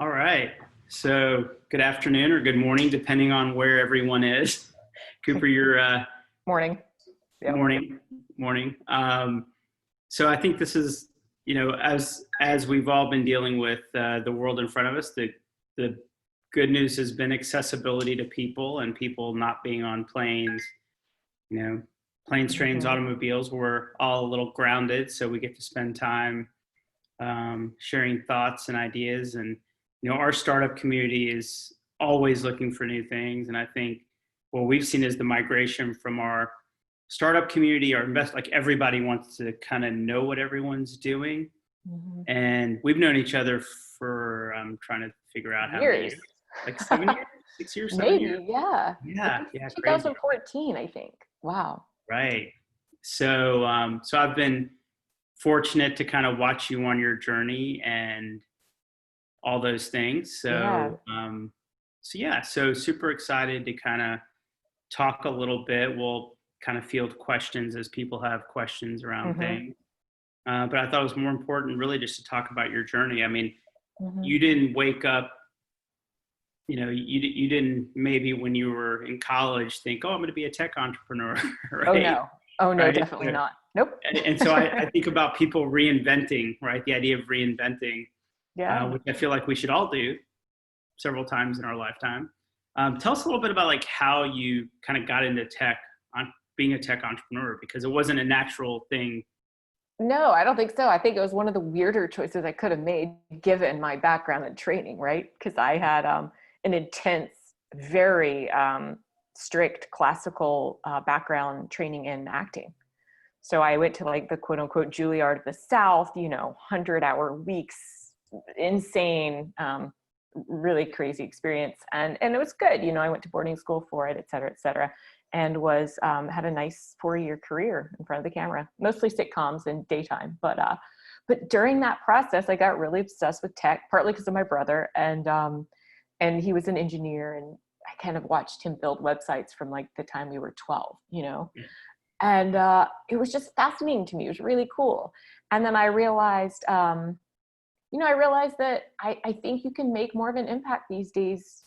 All right. So good afternoon or good morning, depending on where everyone is. Cooper, you're Morning. Yep. morning. So I think this is, as we've all been dealing with the world in front of us, the good news has been accessibility to people and people not being on planes, planes, trains, automobiles. We're all a little grounded, so we get to spend time sharing thoughts and ideas. And our startup community is always looking for new things. And I think what we've seen is the migration from our startup community, like everybody wants to kind of know what everyone's doing. And we've known each other for, I'm trying to figure out how many years, like 7 years, 6 years, 7 Maybe, years. yeah. Yeah. 2014, I think. Wow. Right. So I've been fortunate to kind of watch you on your journey and all those things. So so super excited to kind of talk a little bit. We'll kind of field questions as people have questions around things. But I thought it was more important really just to talk about your journey. I mean, you didn't wake up, you didn't maybe when you were in college think, oh, I'm going to be a tech entrepreneur, right? Oh no, right? definitely not. Nope. And so I think about people reinventing, right? The idea of reinventing, which I feel like we should all do several times in our lifetime. Tell us a little bit about like how you kind of got into tech, on being a tech entrepreneur, because it wasn't a natural thing. No, I don't think so. I think it was one of the weirder choices I could have made given my background and training, right? Because I had an intense, very strict classical background training in acting. So I went to like the quote unquote Juilliard of the South, 100-hour weeks, insane, really crazy experience. And it was good. I went to boarding school for it, et cetera, and was, had a nice 4-year career in front of the camera, mostly sitcoms and daytime. But during that process, I got really obsessed with tech, partly because of my brother. And he was an engineer, and I kind of watched him build websites from like the time we were 12, And it was just fascinating to me. It was really cool. And then I realized, that I think you can make more of an impact these days.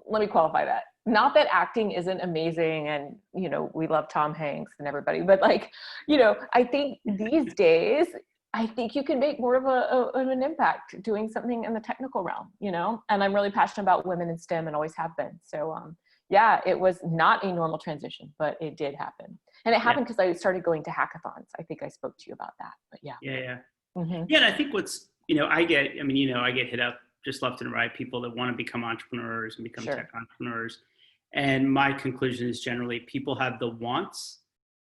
Let me qualify that. Not that acting isn't amazing and, we love Tom Hanks and everybody, but like, I think these days, I think you can make more of an impact doing something in the technical realm, and I'm really passionate about women in STEM and always have been. So, it was not a normal transition, but it did happen. And it happened because I started going to hackathons. I think I spoke to you about that, but yeah. Yeah. Yeah. And I think what's, I get hit up just left and right, people that want to become entrepreneurs and become tech entrepreneurs. And my conclusion is generally people have the wants,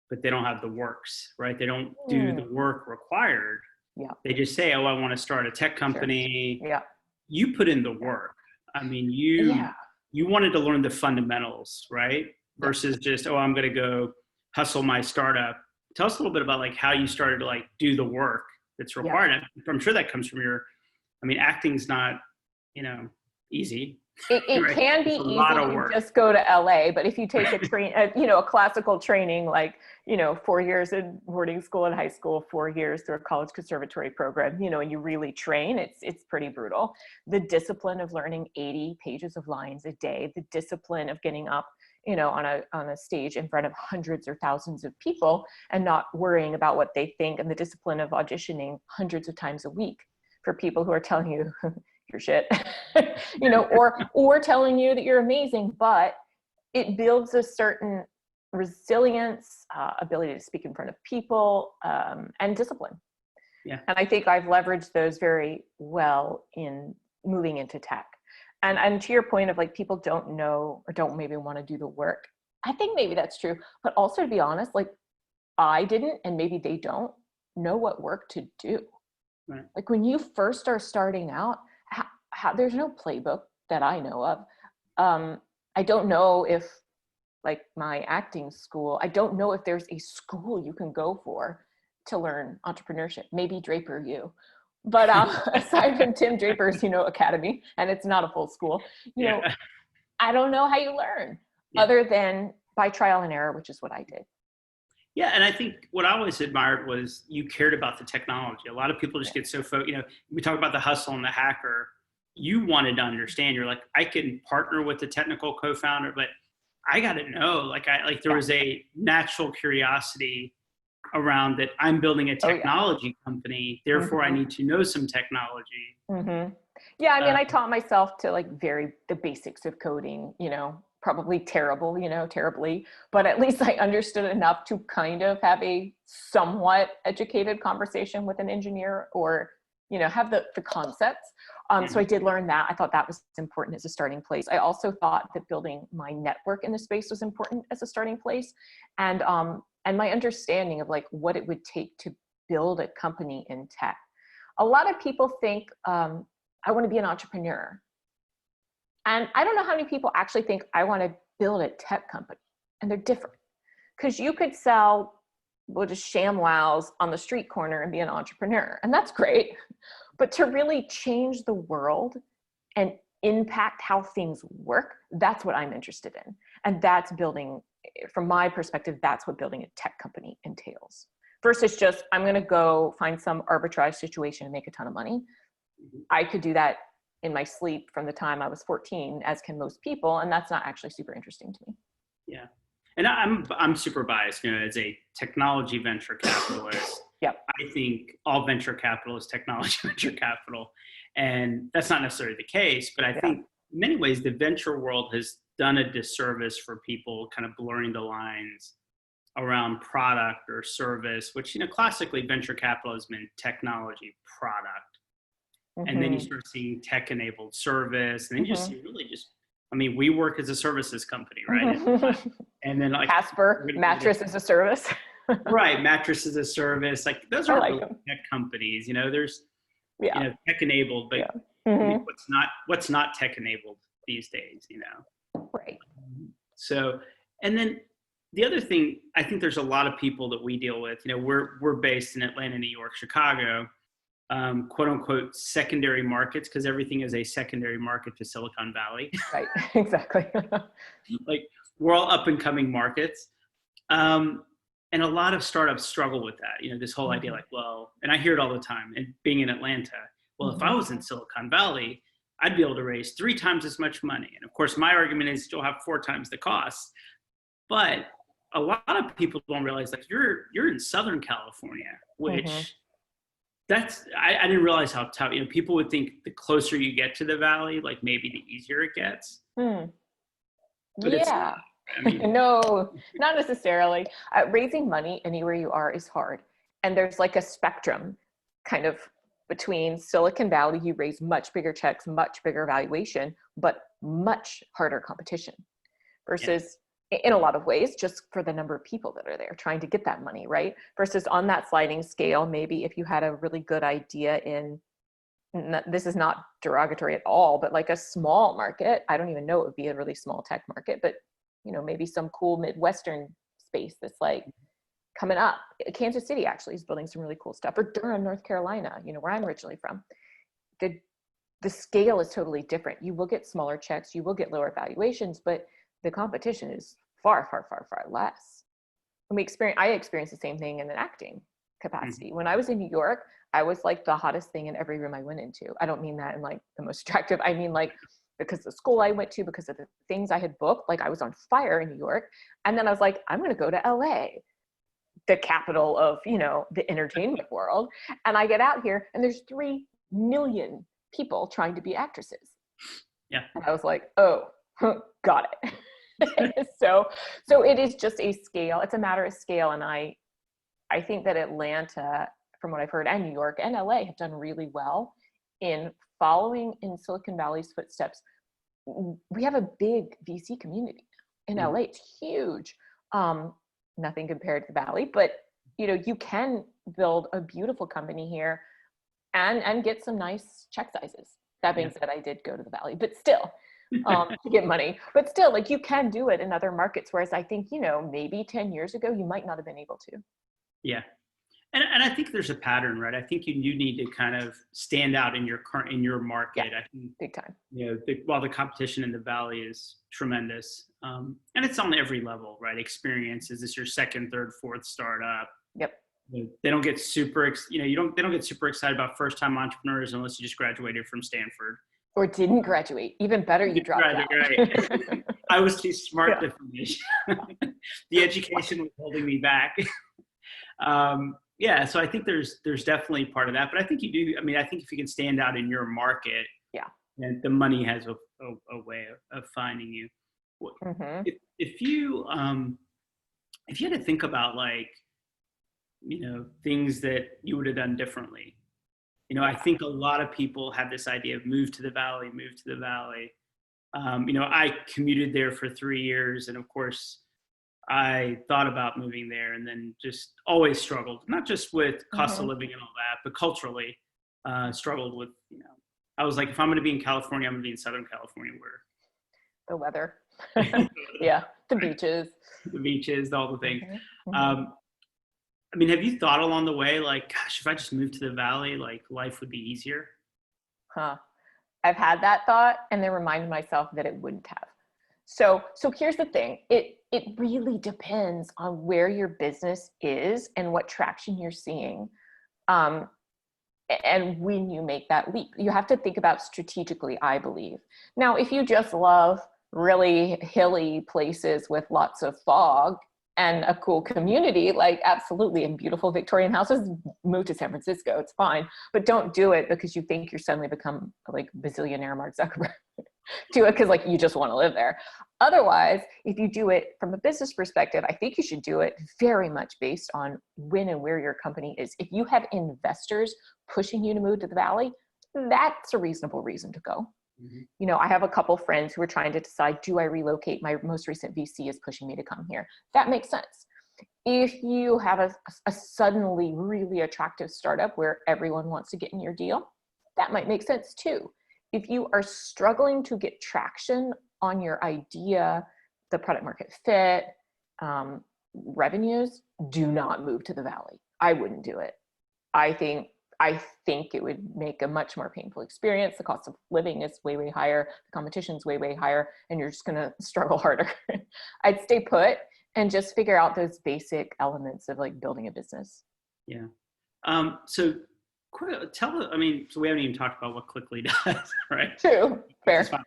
but they don't have the works, right? They don't do the work required. Yeah. They just say, oh, I want to start a tech company. Sure. Yeah. You put in the work. I mean, you wanted to learn the fundamentals, right? Versus just, oh, I'm going to go hustle my startup. Tell us a little bit about like how you started to like do the work that's required. I'm sure that comes from acting's not, easy. It right? can be easy to just go to LA, but if you take a classical training, like, 4 years in boarding school and high school, 4 years through a college conservatory program, and you really train, it's pretty brutal. The discipline of learning 80 pages of lines a day, the discipline of getting up, on a stage in front of hundreds or thousands of people and not worrying about what they think, and the discipline of auditioning hundreds of times a week for people who are telling you your shit, or telling you that you're amazing, but it builds a certain resilience, ability to speak in front of people, and discipline. Yeah. And I think I've leveraged those very well in moving into tech. And to your point of like, people don't know or don't maybe want to do the work. I think maybe that's true, but also to be honest, like I didn't, and maybe they don't know what work to do. Right. Like when you first start starting out, there's no playbook that I know of. I don't know if like my acting school, I don't know if there's a school you can go for to learn entrepreneurship, maybe Draper U. But aside from Tim Draper's, academy, and it's not a full school, I don't know how you learn other than by trial and error, which is what I did. Yeah, and I think what I always admired was you cared about the technology. A lot of people just get so we talk about the hustle and the hacker, you wanted to understand. You're like, I can partner with the technical co-founder, but I got to know, like, there was a natural curiosity around that. I'm building a technology company, therefore I need to know some technology. Yeah, I mean, I taught myself to like the basics of coding, you know, probably terrible, you know, terribly, but at least I understood enough to kind of have a somewhat educated conversation with an engineer, or, you know, have the concepts. So I did learn that. I thought that was important as a starting place. I also thought that building my network in the space was important as a starting place. And my understanding of like what it would take to build a company in tech. A lot of people think, I want to be an entrepreneur. And I don't know how many people actually think I want to build a tech company. And they're different. Because you could sell, well, just ShamWows on the street corner and be an entrepreneur. And that's great. But to really change the world and impact how things work, that's what I'm interested in. And that's building, from my perspective, that's what building a tech company entails. Versus just, I'm going to go find some arbitrage situation and make a ton of money. I could do that in my sleep from the time I was 14, as can most people. And that's not actually super interesting to me. Yeah. And I'm super biased, you know, as a technology venture capitalist. Yep. I think all venture capital is technology venture capital. And that's not necessarily the case, but I think in many ways the venture world has done a disservice for people kind of blurring the lines around product or service, which, you know, classically venture capital has been technology product. And then you start seeing tech-enabled service, and then you just see really just, I mean, we work as a services company, right? And then like Casper, mattress as a service. Right, mattress as a service. Like those are really tech companies, you know, there's, you know, tech-enabled, but I mean, what's not tech-enabled these days, you know? Right. So, and then the other thing, I think there's a lot of people that we deal with, you know, we're based in Atlanta, New York, Chicago, quote unquote secondary markets, because everything is a secondary market to Silicon Valley. Right, exactly. Like we're all up and coming markets. And a lot of startups struggle with that, you know, this whole idea like, well, and I hear it all the time, and being in Atlanta, well, if I was in Silicon Valley, I'd be able to raise 3 times as much money. And of course, my argument is you'll have 4 times the cost. But a lot of people don't realize like you're in Southern California, which that's, I didn't realize how tough, you know, people would think the closer you get to the valley, like maybe the easier it gets. But it's not. I mean, no, not necessarily. Raising money anywhere you are is hard. And there's like a spectrum kind of between Silicon Valley, you raise much bigger checks, much bigger valuation, but much harder competition versus in a lot of ways, just for the number of people that are there trying to get that money, right? Versus on that sliding scale, maybe if you had a really good idea in, this is not derogatory at all, but like a small market, I don't even know it would be a really small tech market, but you know, maybe some cool Midwestern space that's like coming up. Kansas City actually is building some really cool stuff, or Durham, North Carolina, you know, where I'm originally from. The scale is totally different. You will get smaller checks, you will get lower valuations, but the competition is far, far, far, far less. And I experienced the same thing in an acting capacity. When I was in New York, I was like the hottest thing in every room I went into. I don't mean that in like the most attractive. I mean like because the school I went to, because of the things I had booked, like I was on fire in New York. And then I was like, I'm going to go to LA, the capital of, you know, the entertainment world. And I get out here and there's 3 million people trying to be actresses. Yeah. And I was like, oh, got it. So it is just a scale. It's a matter of scale. And I think that Atlanta, from what I've heard, and New York and LA have done really well in following in Silicon Valley's footsteps. We have a big VC community in LA. It's huge. Nothing compared to the Valley, but you know, you can build a beautiful company here and get some nice check sizes. That being said, I did go to the Valley, but still, to get money, but still, like you can do it in other markets. Whereas I think, you know, maybe 10 years ago, you might not have been able to. Yeah. And I think there's a pattern, right? I think you need to kind of stand out in your market. Yeah, I think, big time. You know, while the competition in the Valley is tremendous, and it's on every level, right? Experience, is this your second, third, fourth startup? Yep. They don't get super, they don't get super excited about first-time entrepreneurs unless you just graduated from Stanford. Or didn't graduate. Even better, you dropped out. Right. I was too smart Yeah. to finish. The education was holding me back. Yeah, so I think there's definitely part of that, but I think you do. I mean, I think if you can stand out in your market, Yeah. then the money has a way of finding you. Mm-hmm. If you had to think about, like, things that you would have done differently, I think a lot of people have this idea of move to the valley, move to the valley. I commuted there for 3 years, and of course, I thought about moving there, and then just always struggled, not just with cost of living and all that, but culturally struggled with, I was like, if I'm going to be in California, I'm going to be in Southern California, where The weather. Yeah. The beaches. the beaches, all the things. Mm-hmm. Mm-hmm. I mean, have you thought along the way, like, gosh, if I just moved to the valley, like, life would be easier? Huh. I've had that thought and then reminded myself that it wouldn't have. So here's the thing. It really depends on where your business is and what traction you're seeing. And when you make that leap, you have to think about strategically, I believe. Now, if you just love really hilly places with lots of fog and a cool community, like absolutely, and beautiful Victorian houses, move to San Francisco, it's fine. But don't do it because you think you're suddenly become like bazillionaire Mark Zuckerberg. Do it because like you just want to live there. Otherwise, if you do it from a business perspective, I think you should do it very much based on when and where your company is. If you have investors pushing you to move to the valley, that's a reasonable reason to go. Mm-hmm. I have a couple friends who are trying to decide, do I relocate? My most recent VC is pushing me to come here. That makes sense. If you have a suddenly really attractive startup where everyone wants to get in your deal, that might make sense too. If you are struggling to get traction on your idea, the product market fit, revenues, do not move to the valley. I wouldn't do it. I think it would make a much more painful experience. The cost of living is way, way higher. The competition is way, way higher, and you're just going to struggle harder. I'd stay put and just figure out those basic elements of like building a business. Yeah. So we haven't even talked about what Klickly does, right? True. Fair. So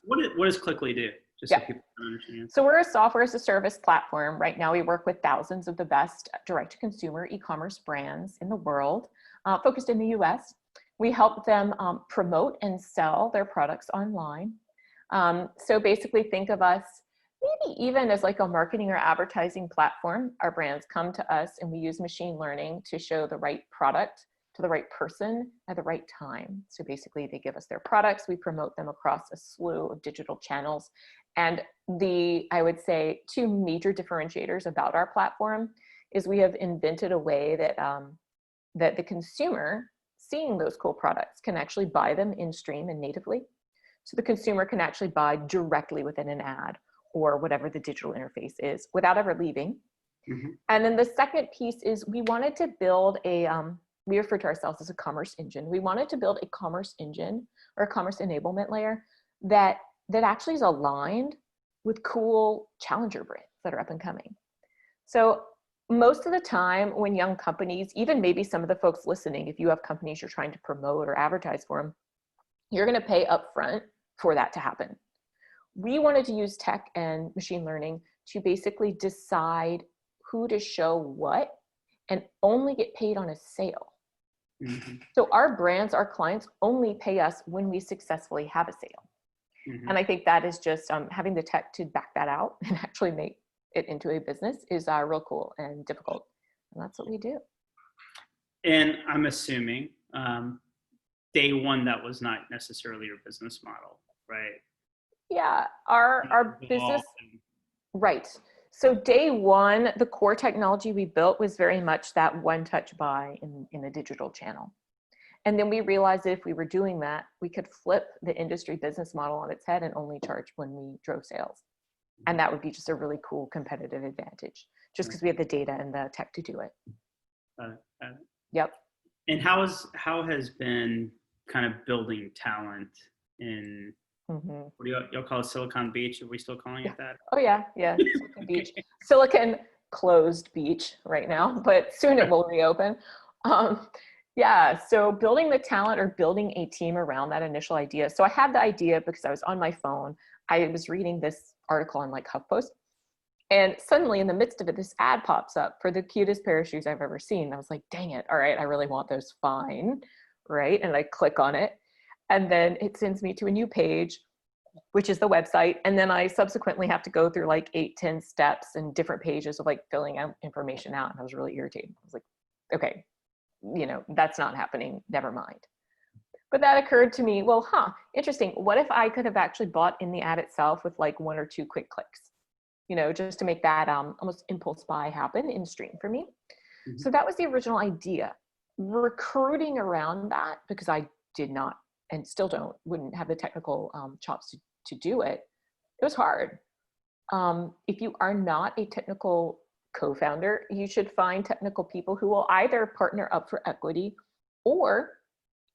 what does Klickly do? Just so people can understand. So we're a software as a service platform. Right now we work with thousands of the best direct-to-consumer e-commerce brands in the world, focused in the US. We help them promote and sell their products online. So basically think of us maybe even as like a marketing or advertising platform. Our brands come to us and we use machine learning to show the right product to the right person at the right time. So basically they give us their products, we promote them across a slew of digital channels. And I would say, two major differentiators about our platform is we have invented a way that, that the consumer seeing those cool products can actually buy them in stream and natively. So the consumer can actually buy directly within an ad or whatever the digital interface is without ever leaving. Mm-hmm. And then the second piece is we wanted to build we refer to ourselves as a commerce engine. We wanted to build a commerce engine or a commerce enablement layer that actually is aligned with cool challenger brands that are up and coming. So most of the time when young companies, even maybe some of the folks listening, if you have companies you're trying to promote or advertise for them, you're going to pay upfront for that to happen. We wanted to use tech and machine learning to basically decide who to show what and only get paid on a sale. Mm-hmm. So our brands, our clients only pay us when we successfully have a sale. Mm-hmm. And I think that is just having the tech to back that out and actually make it into a business is real cool and difficult. And that's what we do. And I'm assuming day one, that was not necessarily your business model, right? Yeah, our business, right. So day one, the core technology we built was very much that one-touch buy in a digital channel. And then we realized that if we were doing that, we could flip the industry business model on its head and only charge when we drove sales. And that would be just a really cool competitive advantage, just because we have the data and the tech to do it. Yep. And how has been kind of building talent in, mm-hmm. What do y'all call it, Silicon Beach? Are we still calling it that? Oh yeah, Silicon Beach. Silicon closed beach right now, but soon it will reopen. Yeah, so building the talent or building a team around that initial idea. So I had the idea because I was on my phone. I was reading this article on like HuffPost, and suddenly in the midst of it, this ad pops up for the cutest pair of shoes I've ever seen. I was like, dang it, all right, I really want those, fine, right? And I click on it, and then it sends me to a new page, which is the website. And then I subsequently have to go through like 8-10 steps and different pages of like filling out information out. And I was really irritated. I was like, okay, that's not happening, never mind. But that occurred to me, well, interesting. What if I could have actually bought in the ad itself with like 1 or 2 quick clicks, just to make that almost impulse buy happen in stream for me. Mm-hmm. So that was the original idea. Recruiting around that, because I did not and still wouldn't have the technical chops to do it. It was hard. If you are not a technical co-founder, you should find technical people who will either partner up for equity, or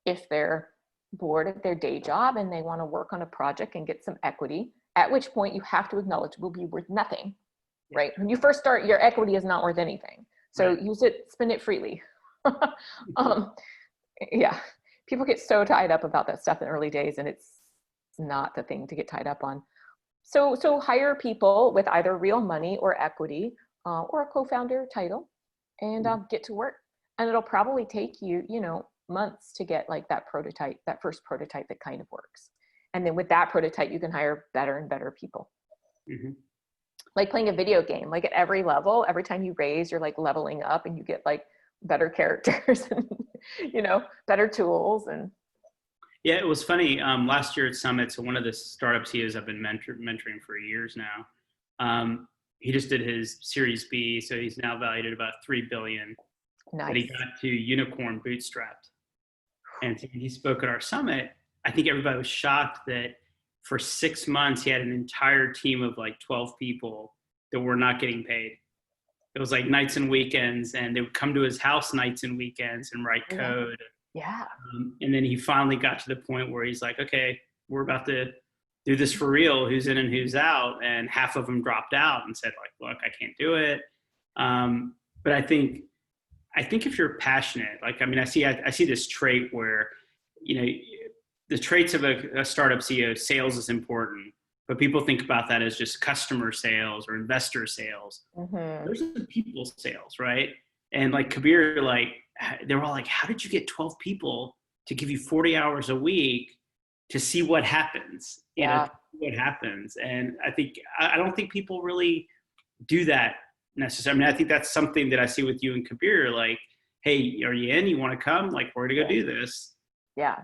if they're bored at their day job and they want to work on a project and get some equity, at which point you have to acknowledge it will be worth nothing, right? When you first start, your equity is not worth anything. So use it, spend it freely. Yeah, people get so tied up about that stuff in early days, and it's not the thing to get tied up on. So hire people with either real money or equity, or a co-founder title, and get to work. And it'll probably take you, months to get like that first prototype that kind of works. And then with that prototype, you can hire better and better people. Mm-hmm. Like playing a video game, like at every level, every time you raise, you're like leveling up and you get like better characters and, better tools. And yeah, it was funny. Last year at Summit, so one of the startup CEOs I've been mentoring for years now, he just did his Series B, so he's now valued at about $3 billion. Nice. But he got to unicorn bootstrapped. And so he spoke at our summit. I think everybody was shocked that for 6 months, he had an entire team of like 12 people that were not getting paid. It was like nights and weekends, and they would come to his house nights and weekends and write code. Yeah. And then he finally got to the point where he's like, okay, we're about to do this for real. Who's in and who's out? And half of them dropped out and said like, look, I can't do it. But I think if you're passionate, like, I mean, I see this trait where, the traits of a startup CEO, sales is important, but people think about that as just customer sales or investor sales. Mm-hmm. Those are people sales, right? And like Kabir, like they were all like, how did you get 12 people to give you 40 hours a week to see what happens? What happens. And I don't think people really do that necessarily. I mean, I think that's something that I see with you and Kabir, like, hey, are you in? You want to come? Like, we're going to go do this. Yeah.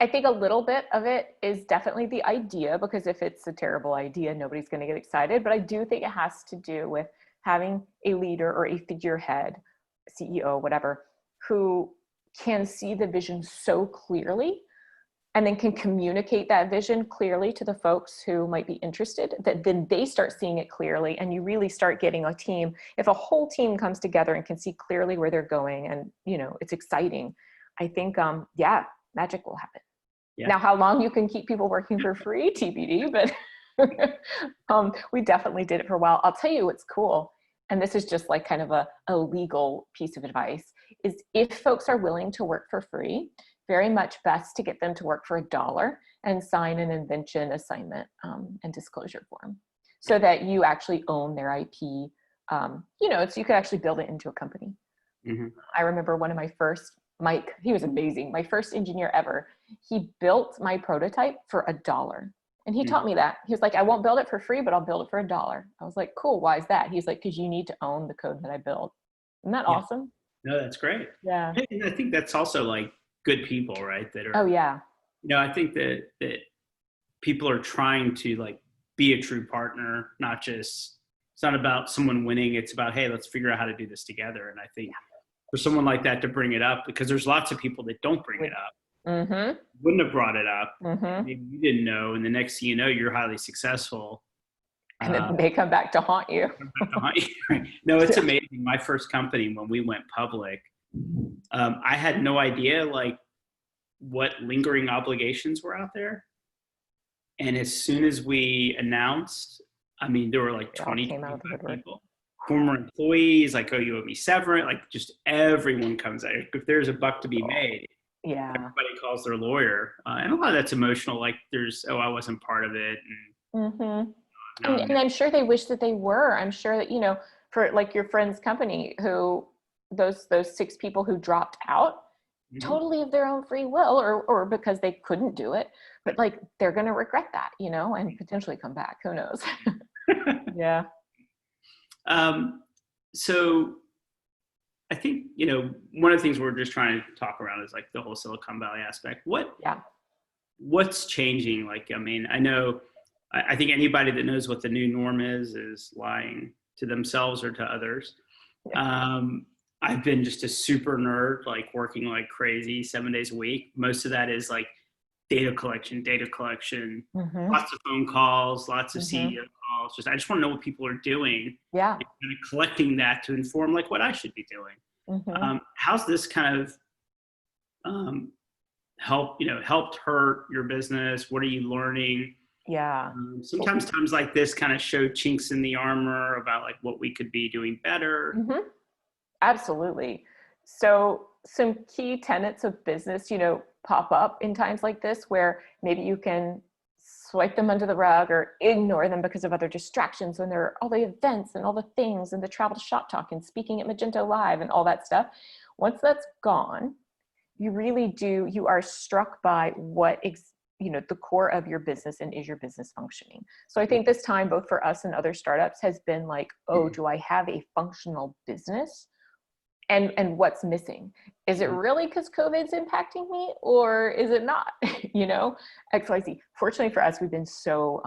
I think a little bit of it is definitely the idea, because if it's a terrible idea, nobody's going to get excited. But I do think it has to do with having a leader or a figurehead, CEO, whatever, who can see the vision so clearly and then can communicate that vision clearly to the folks who might be interested, that then they start seeing it clearly, and you really start getting a team. If a whole team comes together and can see clearly where they're going, and it's exciting, I think magic will happen. Yeah. Now, how long you can keep people working for free, TBD, but we definitely did it for a while. I'll tell you what's cool, and this is just like kind of a legal piece of advice, is if folks are willing to work for free, very much best to get them to work for $1 and sign an invention assignment and disclosure form, so that you actually own their IP. So you could actually build it into a company. Mm-hmm. I remember one of my first, Mike, he was amazing. My first engineer ever, he built my prototype for $1. And he taught me that. He was like, I won't build it for free, but I'll build it for $1. I was like, cool, why is that? He's like, because you need to own the code that I build. Isn't that awesome? No, that's great. Yeah. And I think that's also like good people, right? That are, oh yeah. I think that people are trying to like be a true partner, not just, it's not about someone winning. It's about, hey, let's figure out how to do this together. And I think for someone like that to bring it up, because there's lots of people that don't bring it up, mm-hmm. wouldn't have brought it up. Mm-hmm. Maybe you didn't know. And the next thing you know, you're highly successful. And then they come back to haunt you. No, it's amazing. My first company, when we went public, I had no idea like what lingering obligations were out there. And as soon as we announced, I mean, there were like 20 people. former employees, like, oh, you owe me severance. Like, just everyone comes out. If there's a buck to be made, Yeah. everybody calls their lawyer. And a lot of that's emotional. Like, there's, oh, I wasn't part of it. Mm-hmm. And, And I'm sure they wish that they were. I'm sure that, you know, for like your friend's company, who those 6 people who dropped out, totally of their own free will, or because they couldn't do it, but like they're going to regret that, you know, and potentially come back. Who knows? Yeah. So I think, you know, one of the things we're just trying to talk around is like the whole Silicon Valley aspect. What's changing? Like, I mean, I think anybody that knows what the new norm is lying to themselves or to others. Yeah. I've been just a super nerd, like working like crazy 7 days a week. Most of that is like data collection, lots of phone calls, lots of CEO calls. I just want to know what people are doing. Yeah. And kind of collecting that to inform like what I should be doing. How's this kind of helped hurt your business? What are you learning? Yeah. Sometimes times like this kind of show chinks in the armor about like what we could be doing better. Absolutely. So some key tenets of business, you know, pop up in times like this, where maybe you can swipe them under the rug or ignore them because of other distractions, when there are all the events and all the things and the travel to Shoptalk and speaking at Magento Live and all that stuff. Once that's gone, you are struck by what the core of your business, and is your business functioning. So I think this time, both for us and other startups, has been like, oh, do I have a functional business? And what's missing? Is it really because COVID's impacting me, or is it not? You know, XYZ. Fortunately for us, we've been so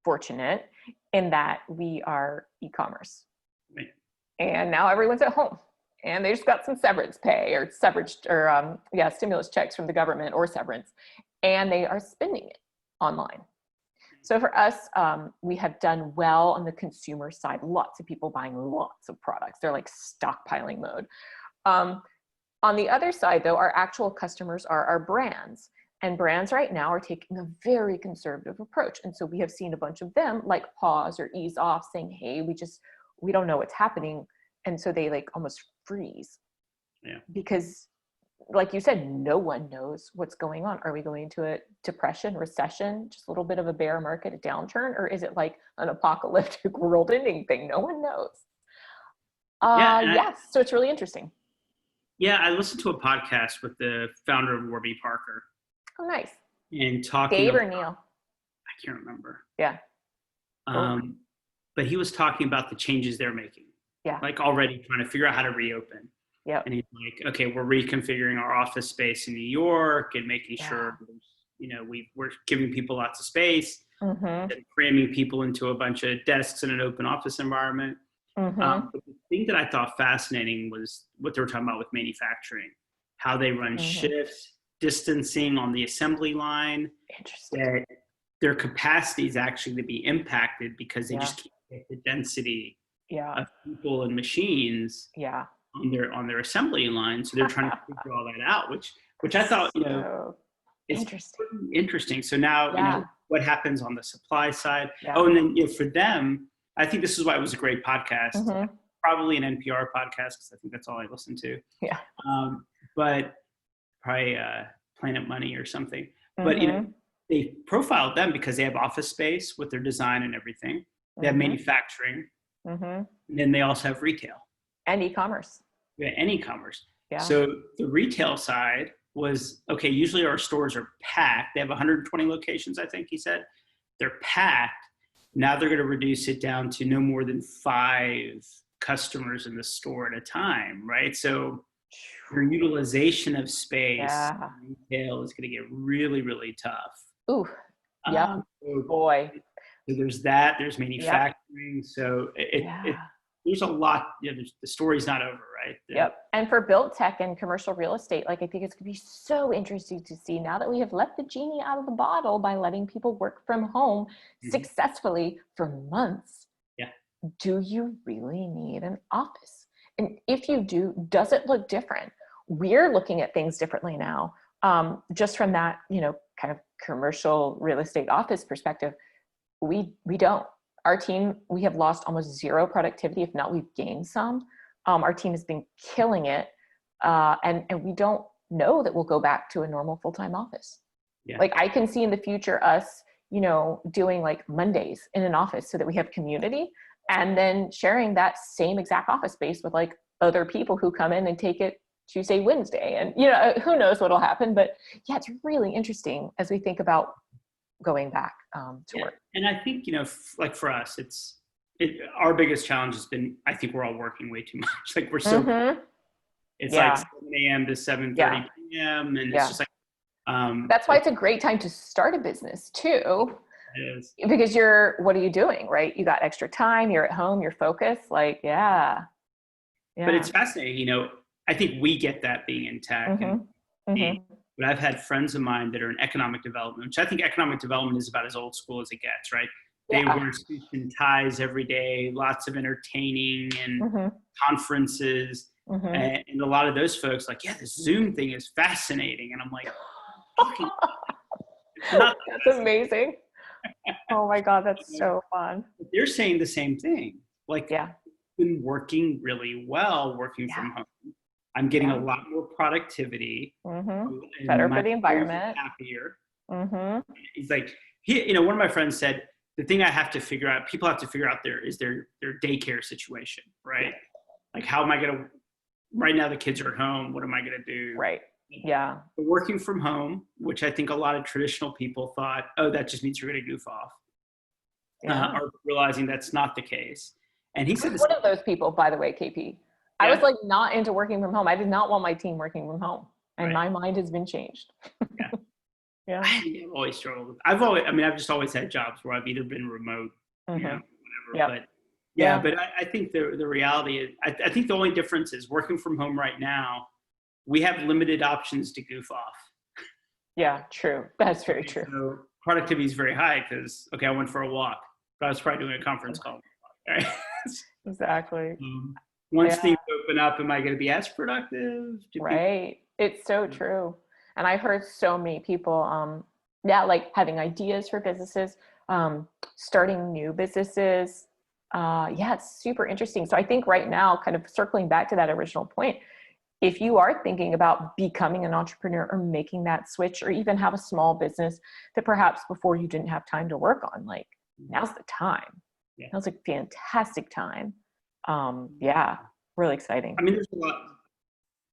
fortunate in that we are e-commerce. Right. And now everyone's at home, and they just got some severance pay or stimulus checks from the government, or severance, and they are spending it online. So for us, we have done well on the consumer side. Lots of people buying lots of products. They're like stockpiling mode. On the other side, though, our actual customers are our brands. And brands right now are taking a very conservative approach. And so we have seen a bunch of them like pause or ease off, saying, hey, we don't know what's happening. And so they like almost freeze. Yeah. Because like you said, no one knows what's going on. Are we going into a depression, recession, just a little bit of a bear market, a downturn, or is it like an apocalyptic world ending thing? No one knows. So it's really interesting. Yeah, I listened to a podcast with the founder of Warby Parker. Oh, nice. And talking Dave about, or Neil? I can't remember. Yeah. But he was talking about the changes they're making. Yeah. Like already trying to figure out how to reopen. Yeah. And he's like, okay, we're reconfiguring our office space in New York and making sure, you know, we're giving people lots of space, and cramming people into a bunch of desks in an open office environment. But the thing that I thought fascinating was what they were talking about with manufacturing, how they run shifts, distancing on the assembly line. Interesting. That their capacity is actually to be impacted because they just can't get the density of people and machines on their assembly line. So they're trying to figure all that out, which I thought, you know, is interesting. So now, you know, what happens on the supply side? Yeah. Oh, and then, you know, for them, I think this is why it was a great podcast. Probably an NPR podcast, because I think that's all I listen to. Yeah. But probably Planet Money or something. But, you know, they profiled them because they have office space with their design and everything. They have manufacturing. And then they also have retail. And e-commerce. Yeah, and e-commerce. Yeah. So the retail side was, okay, usually our stores are packed. They have 120 locations, I think he said. They're packed. Now they're going to reduce it down to no more than 5 customers in the store at a time, right? So your utilization of space in retail is going to get really, really tough. Ooh, yeah, boy. So there's that. There's manufacturing. So there's a lot. You know, the story's not over, right? And for build tech and commercial real estate, like I think it's going to be so interesting to see now that we have let the genie out of the bottle by letting people work from home successfully for months. Yeah. Do you really need an office? And if you do, does it look different? We're looking at things differently now, just from that, you know, kind of commercial real estate office perspective. We don't. Our team, we have lost almost zero productivity. If not, we've gained some. Our team has been killing it. And we don't know that we'll go back to a normal full-time office. Yeah. Like I can see in the future us, you know, doing like Mondays in an office so that we have community, and then sharing that same exact office space with like other people who come in and take it Tuesday, Wednesday. And, you know, who knows what'll happen, but yeah, it's really interesting as we think about going back to work. And I think, you know, like for us, our biggest challenge has been, I think we're all working way too much. Like we're so, it's like 7 a.m. to 7:30 p.m. And it's just like, that's why it's a great time to start a business too. It is. Because what are you doing, right? You got extra time, you're at home, you're focused, like, yeah. But it's fascinating, you know, I think we get that being in tech. But I've had friends of mine that are in economic development, which I think economic development is about as old school as it gets, right? They wear suits and ties every day, lots of entertaining and conferences. And a lot of those folks like, yeah, this Zoom thing is fascinating. And I'm like, that's amazing. Oh my God, that's so fun. They're saying the same thing. Like, been working really well, working from home. I'm getting a lot more productivity. Better for the environment. Happier. He's like, you know, one of my friends said, the thing I have to figure out, people have to figure out is their daycare situation, right? Like, how am I going to, right now the kids are at home, what am I going to do? Right. Yeah. Working from home, which I think a lot of traditional people thought, oh, that just means you're going to goof off. Are realizing that's not the case. And he said, one of those people, by the way, KP. I was like not into working from home. I did not want my team working from home, and my mind has been changed. I've always struggled. I've just always had jobs where I've either been remote, you know, whatever. But but I think the reality is, I think the only difference is working from home right now, we have limited options to goof off. Yeah, true. That's very true. So productivity is very high because, I went for a walk, but I was probably doing a conference call. Right? Exactly. Once things open up, am I going to be as productive? Right. It's so true. And I've heard so many people, like having ideas for businesses, starting new businesses. It's super interesting. So I think right now, kind of circling back to that original point, if you are thinking about becoming an entrepreneur or making that switch, or even have a small business that perhaps before you didn't have time to work on, like now's the time. Now's a fantastic time. Really exciting. I mean, there's a lot.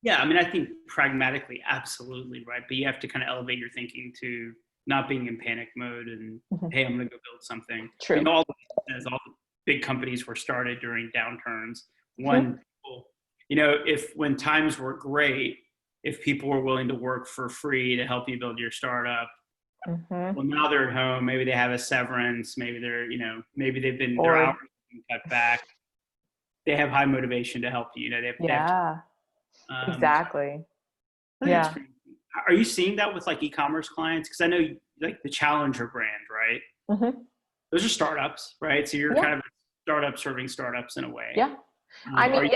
Yeah, I mean, I think pragmatically, absolutely, right? But you have to kind of elevate your thinking to not being in panic mode and, hey, I'm going to go build something. True. You know, all the big companies were started during downturns. You know, when times were great, if people were willing to work for free to help you build your startup, well, now they're at home. Maybe they have a severance. Maybe maybe they've been their hours cut back. They have high motivation to help you. You know, exactly. Are you seeing that with like e-commerce clients? Because I know like the Challenger brand, right? Those are startups, right? So you're kind of a startup serving startups in a way. I mean,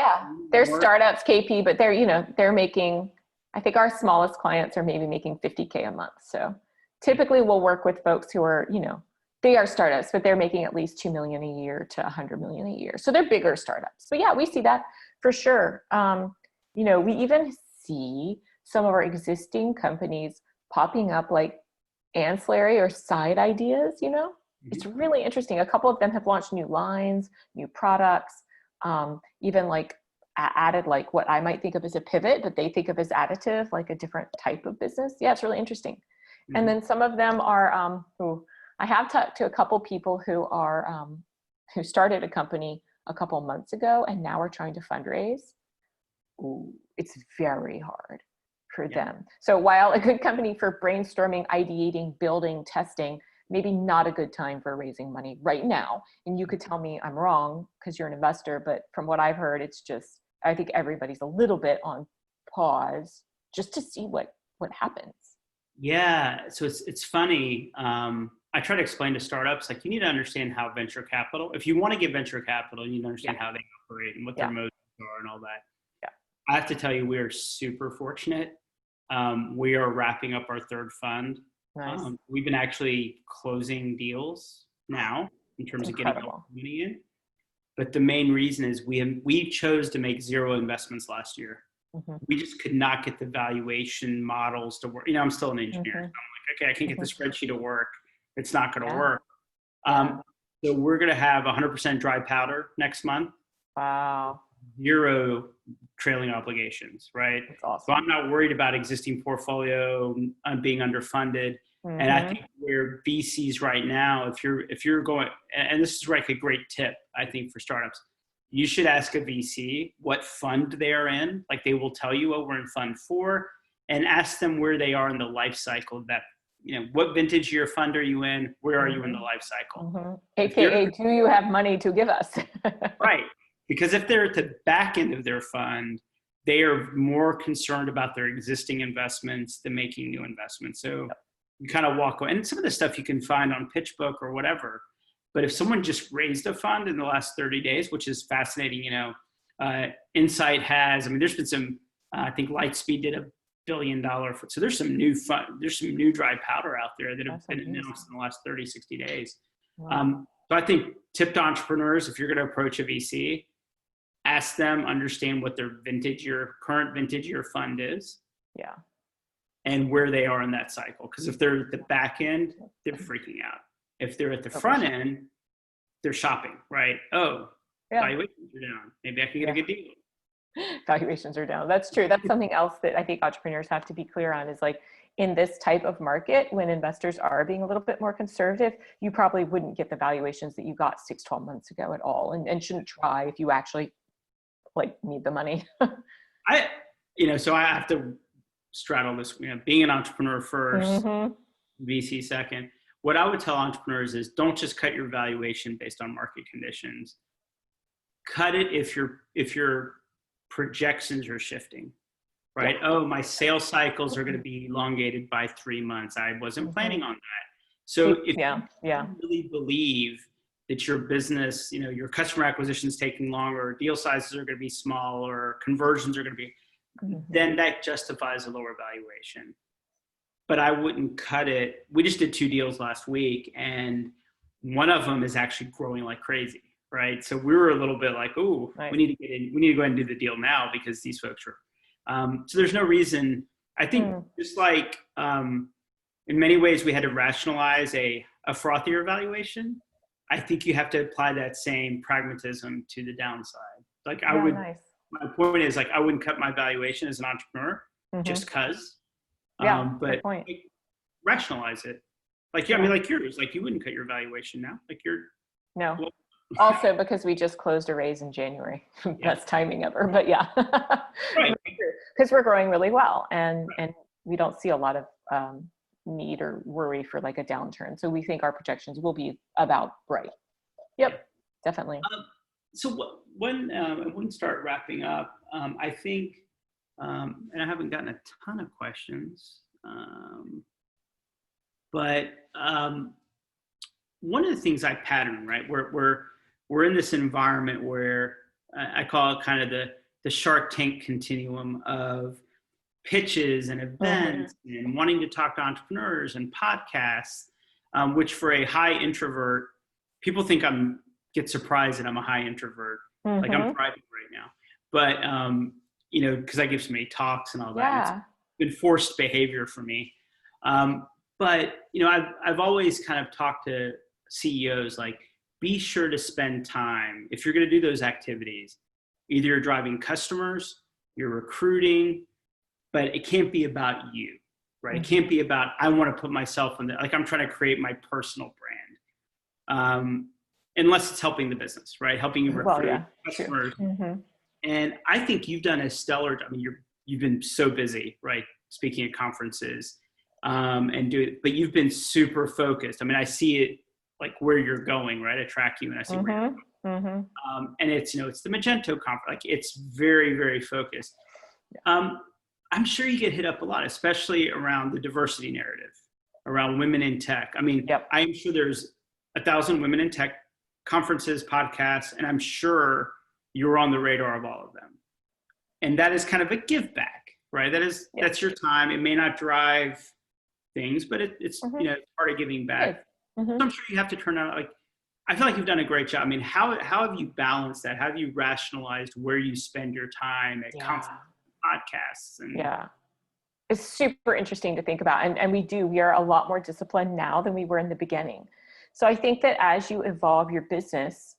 they're startups, KP, but they're making, I think our smallest clients are maybe making $50K a month. So typically we'll work with folks who are, they are startups, but they're making at least 2 million a year to 100 million a year. So they're bigger startups. But yeah, we see that for sure. We even see some of our existing companies popping up like ancillary or side ideas, It's really interesting. A couple of them have launched new lines, new products, even like added like what I might think of as a pivot, but they think of as additive, like a different type of business. Yeah, it's really interesting. And then some of them are who I have talked to a couple people who are who started a company a couple months ago and now are trying to fundraise. Ooh, it's very hard for them. So while a good company for brainstorming, ideating, building, testing, maybe not a good time for raising money right now. And you could tell me I'm wrong because you're an investor, but from what I've heard, it's just, I think everybody's a little bit on pause just to see what happens. Yeah, so it's funny. I try to explain to startups, like you need to understand how venture capital, if you want to get venture capital, you need to understand how they operate and what their motives are and all that. I have to tell you, we are super fortunate. We are wrapping up our third fund. Nice. We've been actually closing deals now. in terms of getting Incredible. money in. But the main reason is we chose to make 0 investments last year. Mm-hmm. We just could not get the valuation models to work. I'm still an engineer. So I'm like, okay, I can't get the spreadsheet to work. It's not going to work. So we're going to have 100% dry powder next month. Wow. 0 trailing obligations, right? That's awesome. So I'm not worried about existing portfolio being underfunded. Mm-hmm. And I think where VCs right now, if you're going, and this is like a great tip, I think, for startups, you should ask a VC what fund they are in. Like, they will tell you, oh, we're in fund 4, and ask them where they are in the life cycle. That, what vintage year fund are you in? Where are you in the life cycle? AKA, do you have money to give us? Right. Because if they're at the back end of their fund, they are more concerned about their existing investments than making new investments. So you kind of walk away. And some of the stuff you can find on PitchBook or whatever. But if someone just raised a fund in the last 30 days, which is fascinating, Insight has, there's been some, I think Lightspeed did $1 billion. So there's some new dry powder out there that have been announced in the last 30, 60 days. Wow. So I think tip to entrepreneurs, if you're going to approach a VC, ask them, understand what their current vintage year fund is. Yeah. And where they are in that cycle. Because if they're at the back end, they're freaking out. If they're at the front end, they're shopping, right? Oh, valuations are down. Maybe I can get a good deal. Valuations are down. That's true. That's something else that I think entrepreneurs have to be clear on, is like, in this type of market, when investors are being a little bit more conservative, you probably wouldn't get the valuations that you got 6-12 months ago at all, and shouldn't try if you actually need the money. So I have to straddle this, being an entrepreneur first, VC second. What I would tell entrepreneurs is, don't just cut your valuation based on market conditions. Cut it if your projections are shifting, right? Yeah. Oh, my sales cycles are going to be elongated by 3 months. I wasn't planning on that. So if you really believe that your business, your customer acquisition is taking longer, deal sizes are going to be small, or conversions are going to be, then that justifies a lower valuation. But I wouldn't cut it. We just did 2 deals last week, and one of them is actually growing like crazy, right? So we were a little bit like, "Ooh, nice. We need to get in. We need to go ahead and do the deal now because these folks are." So there's no reason. I think just like in many ways we had to rationalize a frothier valuation. I think you have to apply that same pragmatism to the downside. Like my point is, like, I wouldn't cut my valuation as an entrepreneur just because. But rationalize it. Like, like yours, like you wouldn't cut your valuation now. Like no. Well, also because we just closed a raise in January. Best timing ever, but right. Because we're growing really well, and we don't see a lot of need or worry for like a downturn. So we think our projections will be about right. Yep, definitely. So when we start wrapping up, I think. And I haven't gotten a ton of questions, but one of the things I pattern, right, we're in this environment where I call it kind of the Shark Tank continuum of pitches and events and wanting to talk to entrepreneurs and podcasts, which for a high introvert, people think get surprised that I'm a high introvert, like I'm private right now, but because I give so many talks and all that. Yeah. It's been forced behavior for me. But I've always kind of talked to CEOs, like, be sure to spend time. If you're going to do those activities, either you're driving customers, you're recruiting, but it can't be about you, right? It can't be about, I want to put myself in like I'm trying to create my personal brand. Unless it's helping the business, right? Helping you recruit customers. And I think you've done a stellar, you've been so busy, right? Speaking at conferences but you've been super focused. I see it like where you're going, right? I track you and I see where you're going. And it's, it's the Magento conference. Like, it's very, very focused. I'm sure you get hit up a lot, especially around the diversity narrative, around women in tech. I'm sure there's 1,000 women in tech conferences, podcasts, and I'm sure you're on the radar of all of them. And that is kind of a give back, right? That's your time. It may not drive things, but it's it's part of giving back. So I'm sure you have to turn out, like, I feel like you've done a great job. I mean, how have you balanced that? How have you rationalized where you spend your time at conferences, podcasts? And Yeah. It's super interesting to think about. And we are a lot more disciplined now than we were in the beginning. So I think that as you evolve your business,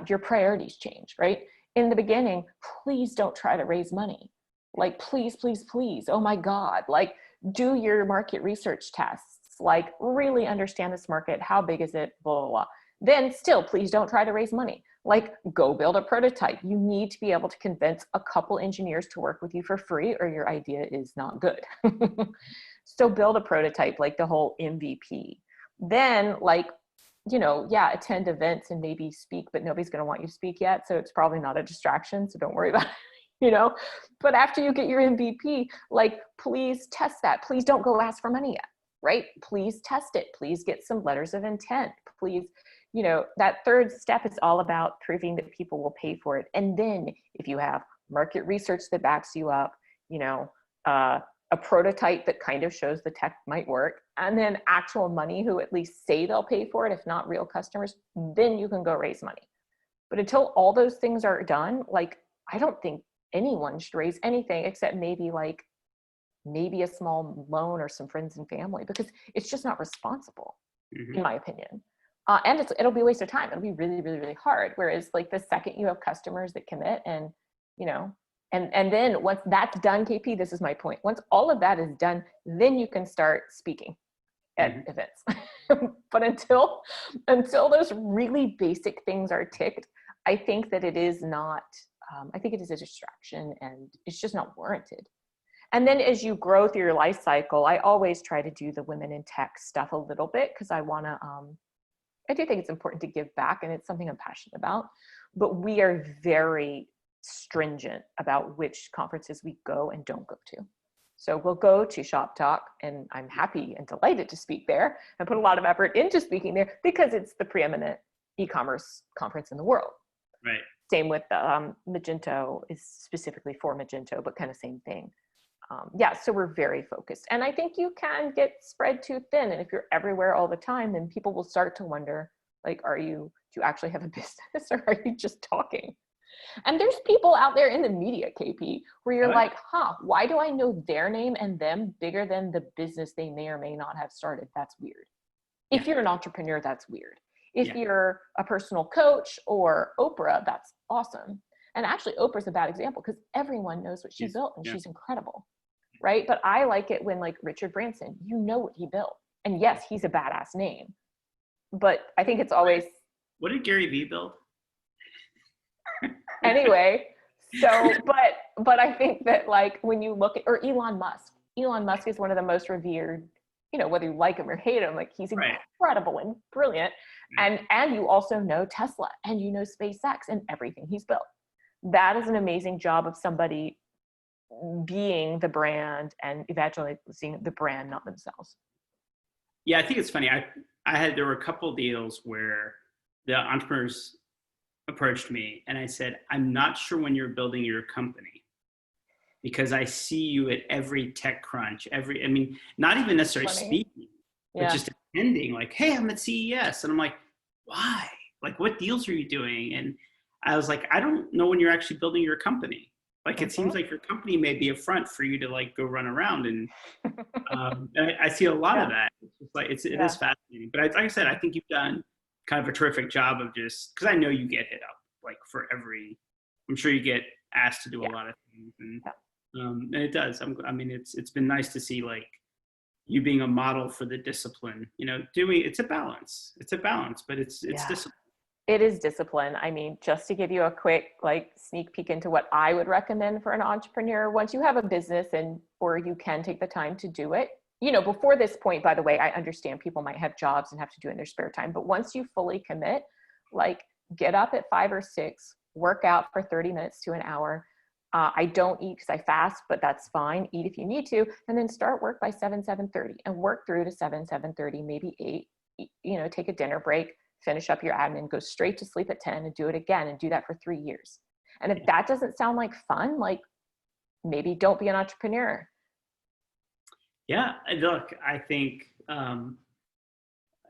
your priorities change, right? In the beginning, please don't try to raise money. Like, please, please, please. Oh my God. Like, do your market research tests. Like, really understand this market. How big is it? Blah, blah, blah. Then still, please don't try to raise money. Like, go build a prototype. You need to be able to convince a couple engineers to work with you for free, or your idea is not good. So build a prototype, like the whole MVP. Then, like, yeah, attend events and maybe speak, but nobody's going to want you to speak yet. So it's probably not a distraction. So don't worry about it, But after you get your MVP, like, please test that. Please don't go ask for money yet, right? Please test it. Please get some letters of intent. Please, that third step is all about proving that people will pay for it. And then if you have market research that backs you up, a prototype that kind of shows the tech might work, and then actual money who at least say they'll pay for it, if not real customers, then you can go raise money. But until all those things are done, like, I don't think anyone should raise anything except maybe a small loan or some friends and family, because it's just not responsible, in my opinion. And it'll be a waste of time. It'll be really, really, really hard. Whereas, like, the second you have customers that commit and, and then once that's done, KP, this is my point. Once all of that is done, then you can start speaking at events. But until those really basic things are ticked, I think that it is not, I think it is a distraction, and it's just not warranted. And then as you grow through your life cycle, I always try to do the women in tech stuff a little bit, because I want to, I do think it's important to give back, and it's something I'm passionate about. But we are very stringent about which conferences we go and don't go to. So we'll go to Shoptalk, and I'm happy and delighted to speak there and put a lot of effort into speaking there because it's the preeminent e-commerce conference in the world. Right. Same with Magento is specifically for Magento, but kind of same thing. So we're very focused. And I think you can get spread too thin. And if you're everywhere all the time, then people will start to wonder, like, do you actually have a business, or are you just talking? And there's people out there in the media, KP, where you're like, why do I know their name and them bigger than the business they may or may not have started? That's weird. If you're an entrepreneur, that's weird. If you're a personal coach or Oprah, that's awesome. And actually, Oprah's a bad example because everyone knows what she built, and she's incredible, right? But I like it when, like, Richard Branson, you know what he built. And yes, he's a badass name. But I think it's always... What did Gary Vee build? Anyway, so, but I think that, like, when you look at, or Elon Musk is one of the most revered, whether you like him or hate him, like, he's incredible and brilliant. And you also know Tesla, and SpaceX and everything he's built. That is an amazing job of somebody being the brand and evangelizing the brand, not themselves. Yeah, I think it's funny. There were a couple deals where the entrepreneurs approached me and I said, I'm not sure when you're building your company, because I see you at every tech crunch, not even necessarily speaking, but just attending, like, hey, I'm at CES. And I'm like, why? Like, what deals are you doing? And I was like, I don't know when you're actually building your company. Like, it seems like your company may be a front for you to, like, go run around. And I see a lot of that. It's just like, it is fascinating. But like I said, I think you've done kind of a terrific job of just, because I know you get hit up, like, I'm sure you get asked to do a lot of things. And it does. It's been nice to see, like, you being a model for the discipline, it's a balance. It's a balance, but it's discipline. It is discipline. I mean, just to give you a quick, like, sneak peek into what I would recommend for an entrepreneur, once you have a business or you can take the time to do it, before this point, by the way, I understand people might have jobs and have to do it in their spare time, but once you fully commit, like, get up at 5 or 6, work out for 30 minutes to an hour. I don't eat because I fast, but that's fine. Eat if you need to, and then start work by 7:30 and work through to 7:30, maybe 8, take a dinner break, finish up your admin, go straight to sleep at 10 and do it again, and do that for 3 years. And if that doesn't sound like fun, like, maybe don't be an entrepreneur. Yeah, look, I think,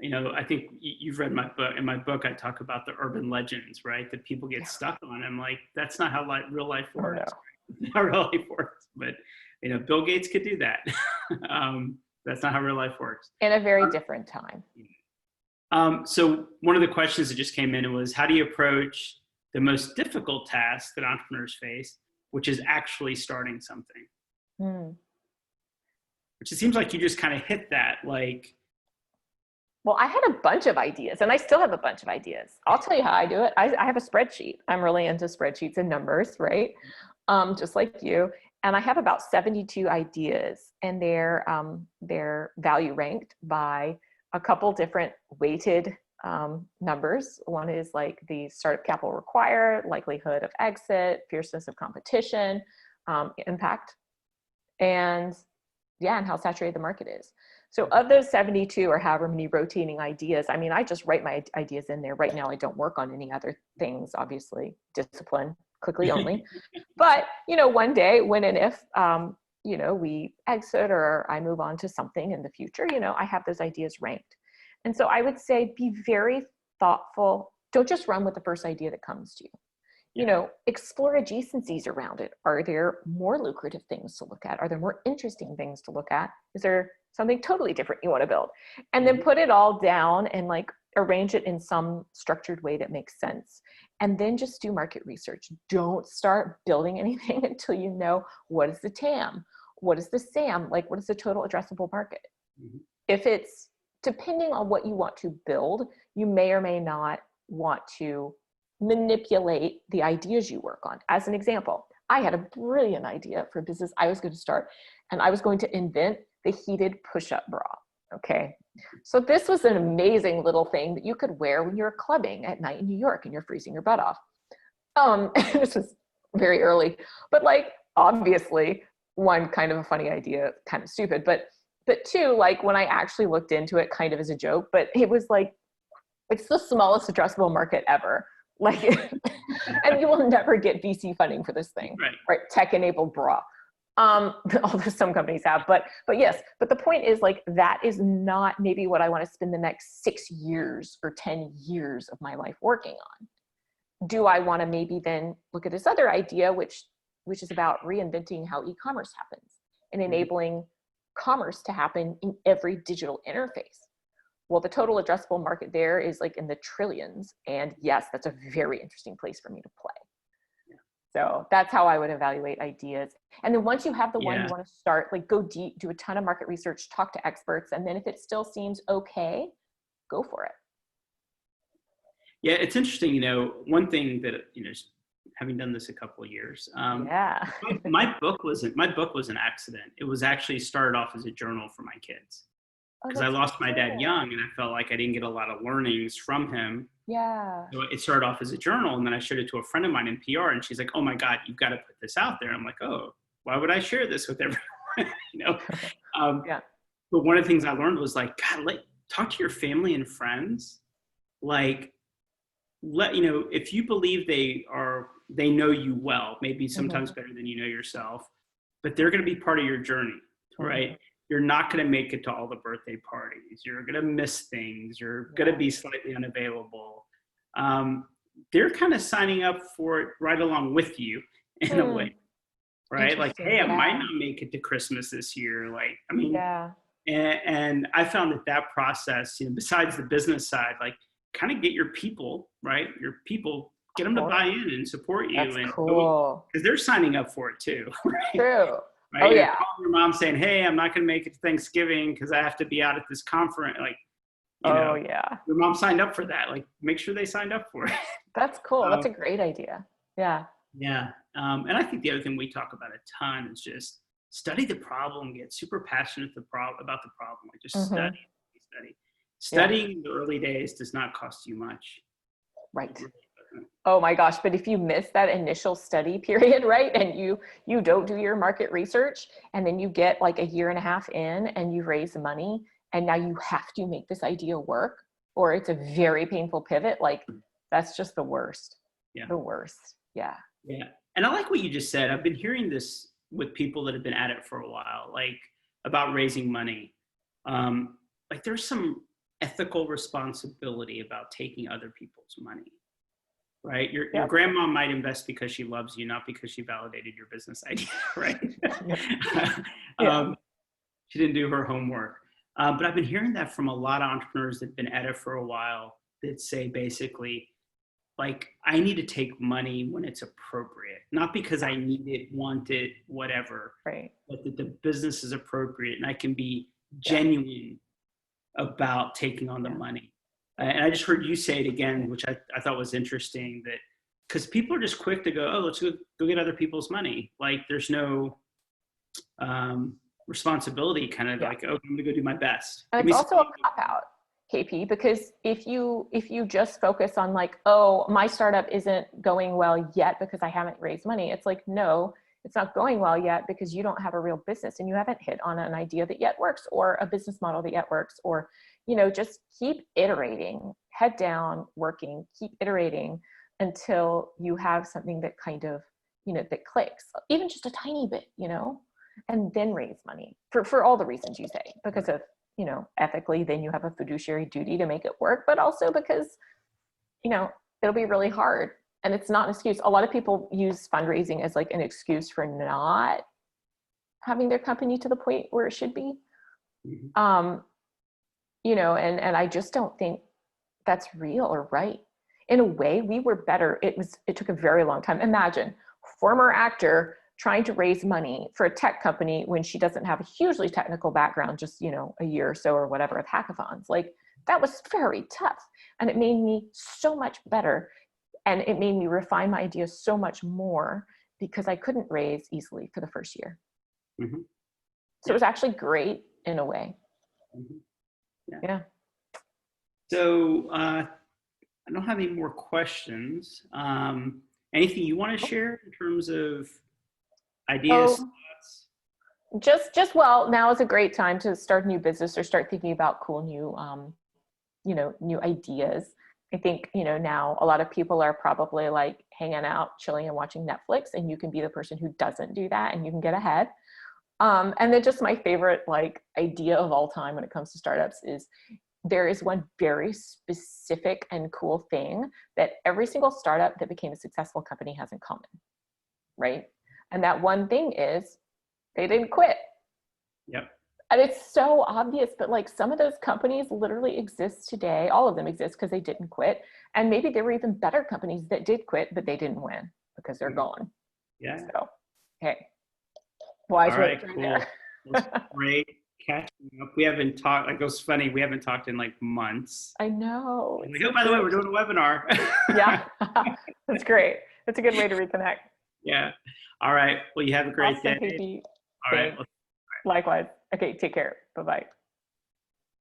I think you've read my book. In my book, I talk about the urban legends, right? That people get stuck on. I'm like, that's not how real life works. Not real life works. But, Bill Gates could do that. That's not how real life works. In a very different time. So one of the questions that just came in was, how do you approach the most difficult task that entrepreneurs face, which is actually starting something? Which it seems like you just kind of hit that, like. Well, I had a bunch of ideas, and I still have a bunch of ideas. I'll tell you how I do it. I have a spreadsheet. I'm really into spreadsheets and numbers, right? Just like you. And I have about 72 ideas, and they're value ranked by a couple different weighted numbers. One is like the startup capital required, likelihood of exit, fierceness of competition, impact, and how saturated the market is. So of those 72 or however many rotating ideas, I mean, I just write my ideas in there. Right now, I don't work on any other things, obviously, discipline, Klickly only. But, one day when and if, we exit or I move on to something in the future, I have those ideas ranked. And so I would say be very thoughtful. Don't just run with the first idea that comes to you. Explore adjacencies around it. Are there more lucrative things to look at? Are there more interesting things to look at? Is there something totally different you want to build? And then put it all down and like arrange it in some structured way that makes sense. And then just do market research. Don't start building anything until you know what is the TAM, what is the SAM, like what is the total addressable market. If it's depending on what you want to build, you may or may not want to manipulate the ideas you work on. As an example, I had a brilliant idea for a business I was going to start, and I was going to invent the heated push-up bra. Okay. So this was an amazing little thing that you could wear when you're clubbing at night in New York and you're freezing your butt off. This was very early, but like, obviously one, kind of a funny idea, kind of stupid, but two, like when I actually looked into it kind of as a joke, but it was like, it's the smallest addressable market ever. Like, and you will never get VC funding for this thing, right? Tech-enabled bra. Although some companies have, but yes, but the point is like, that is not maybe what I want to spend the next 6 years or 10 years of my life working on. Do I want to maybe then look at this other idea, which is about reinventing how e-commerce happens and enabling commerce to happen in every digital interface? Well, the total addressable market there is like in the trillions. And yes, that's a very interesting place for me to play. So that's how I would evaluate ideas. And then once you have the one you want to start, like go deep, do a ton of market research, talk to experts. And then if it still seems okay, go for it. Yeah, it's interesting. One thing that, having done this a couple of years, my book was an accident. It was actually started off as a journal for my kids. Because I lost my dad young, and I felt like I didn't get a lot of learnings from him. Yeah. So it started off as a journal, and then I showed it to a friend of mine in PR, and she's like, "Oh my God, you've got to put this out there." I'm like, "Oh, why would I share this with everyone?" But one of the things I learned was like, God, talk to your family and friends. Like, if you believe they know you well, maybe sometimes better than you know yourself, but they're going to be part of your journey, right? You're not going to make it to all the birthday parties. You're going to miss things. You're going to be slightly unavailable. They're kind of signing up for it right along with you in a way, right? Like, hey, I might not make it to Christmas this year. Like, I mean, and I found that process, besides the business side, like kind of get your people, right? Your people, get them to buy in and support you. That's and cool. Because they're signing up for it too. Right? True. Right? Oh, yeah. Calling your mom saying, "Hey, I'm not going to make it to Thanksgiving because I have to be out at this conference." Like, your mom signed up for that. Like, make sure they signed up for it. That's cool. That's a great idea. Yeah. Yeah. And I think the other thing we talk about a ton is just study the problem, get super passionate about the problem. Like, just study. Studying in the early days does not cost you much. Right. Oh my gosh. But if you miss that initial study period, right, and you don't do your market research, and then you get like a year and a half in and you raise money, and now you have to make this idea work, or it's a very painful pivot, like that's just the worst. Yeah. The worst. Yeah. Yeah. And I like what you just said. I've been hearing this with people that have been at it for a while, like about raising money. Like there's some ethical responsibility about taking other people's money, right? Your Yep. grandma might invest because she loves you, not because she validated your business idea, right? Yeah. She didn't do her homework. But I've been hearing that from a lot of entrepreneurs that have been at it for a while that say basically, like, I need to take money when it's appropriate, not because I need it, want it, whatever, Right. but that the business is appropriate and I can be Yeah. genuine about taking on the money. And I just heard you say it again, which I thought was interesting, that because people are just quick to go, oh, let's go get other people's money. Like there's no responsibility, kind of like, oh, I'm gonna go do my best. And it's also a cop out, KP, because if you just focus on like, oh, my startup isn't going well yet because I haven't raised money, it's like, no, it's not going well yet because you don't have a real business and you haven't hit on an idea that yet works, or a business model that yet works, or, you know, just keep iterating, head down, working, keep iterating until you have something that kind of, you know, that clicks, even just a tiny bit, you know, and then raise money for all the reasons you say, because of, you know, ethically, then you have a fiduciary duty to make it work, but also because, you know, it'll be really hard. And it's not an excuse. A lot of people use fundraising as like an excuse for not having their company to the point where it should be. Mm-hmm. You know, and I just don't think that's real or right. In a way, we were better. It took a very long time. Imagine former actor trying to raise money for a tech company when she doesn't have a hugely technical background, just, you know, a year or so or whatever of hackathons. Like that was very tough. And it made me so much better. And it made me refine my ideas so much more because I couldn't raise easily for the first year. Mm-hmm. So it was actually great in a way. Mm-hmm. Yeah. So I don't have any more questions. Anything you want to share in terms of ideas? Well, now is a great time to start a new business or start thinking about cool new, you know, new ideas. I think, you know, now a lot of people are probably like hanging out, chilling and watching Netflix, and you can be the person who doesn't do that and you can get ahead. And then just my favorite like idea of all time when it comes to startups is there is one very specific and cool thing that every single startup that became a successful company has in common, right? And that one thing is they didn't quit. Yep. And it's so obvious, but like some of those companies literally exist today. All of them exist because they didn't quit. And maybe there were even better companies that did quit, but they didn't win because they're gone. Yeah. So, hey, wise words right there. That's great catching up. We haven't talked, like it was funny, we haven't talked in like months. I know. Like, oh, by the way, we're doing a webinar. Yeah, that's great. That's a good way to reconnect. Yeah. All right. Well, you have a great day. KP. All right. Likewise. Okay, take care. Bye-bye.